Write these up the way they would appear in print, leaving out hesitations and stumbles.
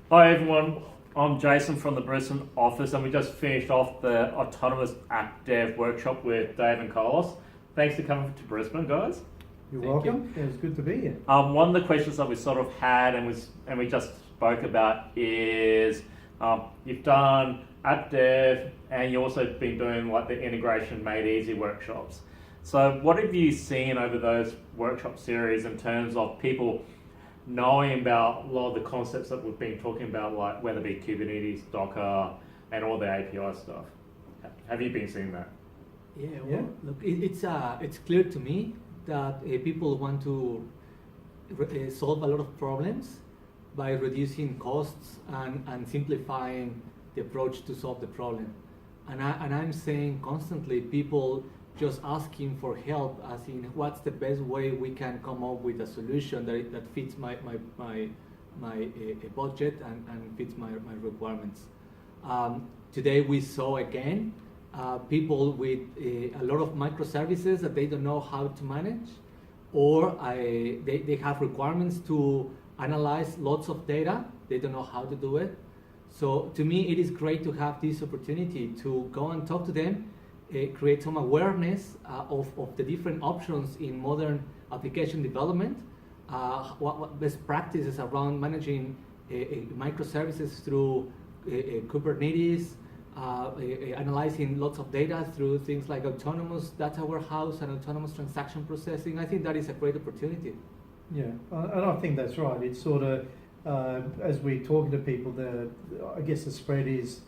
Hi everyone, I'm Jason from the Brisbane office and we just finished off the Autonomous AppDev Workshop with Dave and Carlos. Thanks for coming to Brisbane, guys. You're welcome. It was good to be here. One of the questions that we sort of had and we just spoke about is you've done AppDev and you've also been doing like the integration made easy workshops. So what have you seen over those workshop series in terms of people knowing about a lot of the concepts that we've been talking about, like whether it be Kubernetes, Docker, and all the API stuff? Have you been seeing that? Yeah. Look, it's clear to me that people want to solve a lot of problems by reducing costs and simplifying the approach to solve the problem. And I'm saying constantly, people just asking for help, as in what's the best way we can come up with a solution that fits my budget and fits my requirements. Today we saw again people with a lot of microservices that they don't know how to manage, or they have requirements to analyze lots of data, they don't know how to do it. So to me it is great to have this opportunity to go and talk to them, create some awareness of the different options in modern application development, what best practices around managing microservices through Kubernetes, analyzing lots of data through things like autonomous data warehouse and autonomous transaction processing. I think that is a great opportunity. Yeah, and I think that's right. It's sort of, as we're talking to people, I guess the spread is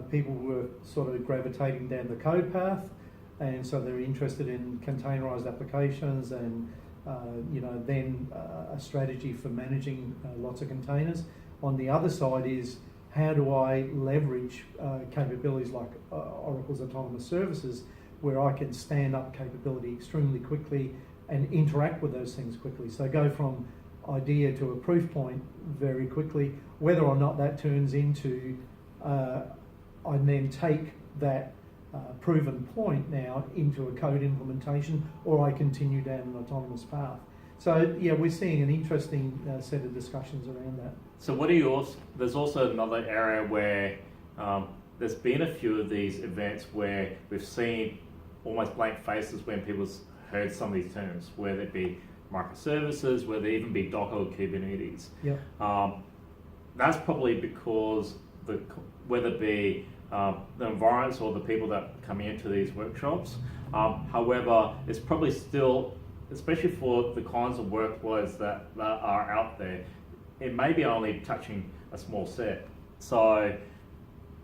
people were sort of gravitating down the code path, and so they're interested in containerized applications and then a strategy for managing lots of containers. On the other side is, how do I leverage capabilities like Oracle's Autonomous Services, where I can stand up capability extremely quickly and interact with those things quickly. So go from idea to a proof point very quickly, whether or not that turns into I then take that proven point now into a code implementation, or I continue down an autonomous path. So yeah, we're seeing an interesting set of discussions around that. So there's also another area where there's been a few of these events where we've seen almost blank faces when people's heard some of these terms, whether it be microservices, whether it even be Docker or Kubernetes. Yeah. That's probably because whether it be the environments or the people that come into these workshops. However, it's probably still, especially for the kinds of workflows that are out there, it may be only touching a small set. So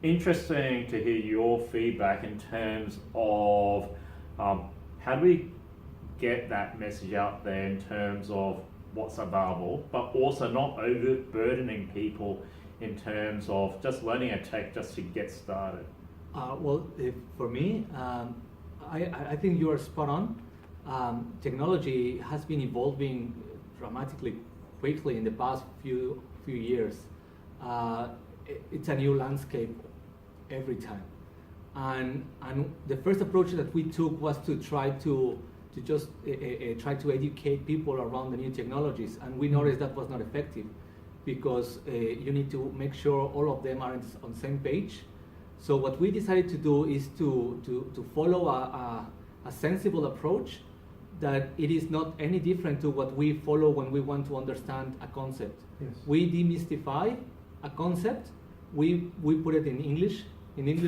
interesting to hear your feedback in terms of how do we get that message out there in terms of what's available, but also not overburdening people in terms of just learning a tech just to get started? For me, I think you are spot on. Technology has been evolving dramatically quickly in the past few years. It's a new landscape every time, and the first approach that we took was to try to just try to educate people around the new technologies, and we noticed that was not effective, because you need to make sure all of them are on the same page. So what we decided to do is to follow a sensible approach, that it is not any different to what we follow when we want to understand a concept. Yes. We demystify a concept, we put it in English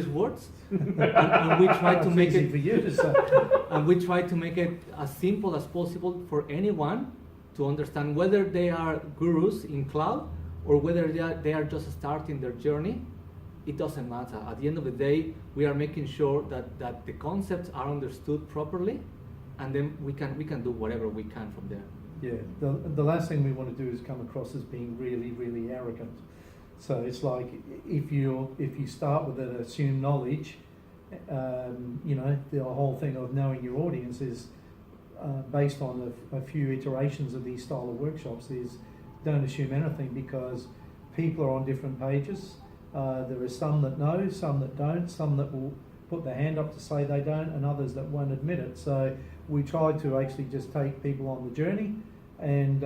words, and we try to make it for you to say. and we try to make it as simple as possible for anyone to understand, whether they are gurus in cloud or whether they are just starting their journey. It doesn't matter. At the end of the day, we are making sure that the concepts are understood properly, and then we can do whatever we can from there. Yeah, the last thing we want to do is come across as being really, really arrogant. So it's like, if you start with an assumed knowledge, the whole thing of knowing your audience is based on a few iterations of these style of workshops, is don't assume anything, because people are on different pages. There are some that know, some that don't, some that will put their hand up to say they don't, and others that won't admit it. So we try to actually just take people on the journey and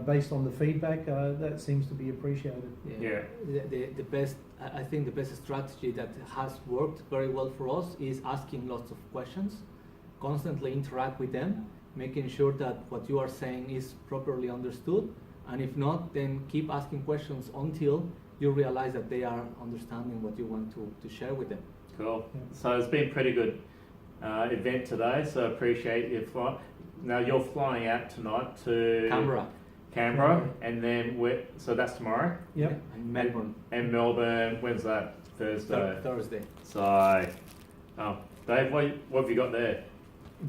based on the feedback, that seems to be appreciated. Yeah. The best, I think the best strategy that has worked very well for us is asking lots of questions, constantly interact with them, making sure that what you are saying is properly understood, and if not, then keep asking questions until you realize that they are understanding what you want to share with them. Cool. Yeah. So it's been a pretty good event today, so appreciate your flight. Now you're flying out tonight to Canberra, and then so that's tomorrow. Yep. And Melbourne. And Melbourne, when's that? Thursday. Thursday. So, Dave, what have you got there?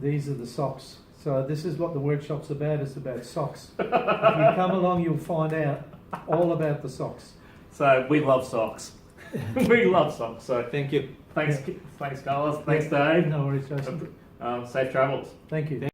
These are the socks. So this is what the workshop's about. It's about socks. If you come along, you'll find out all about the socks. So we love socks. We love socks. So Thank you. thanks, Carlos. Thanks, Dave. No worries, Jason. Safe travels. Thank you.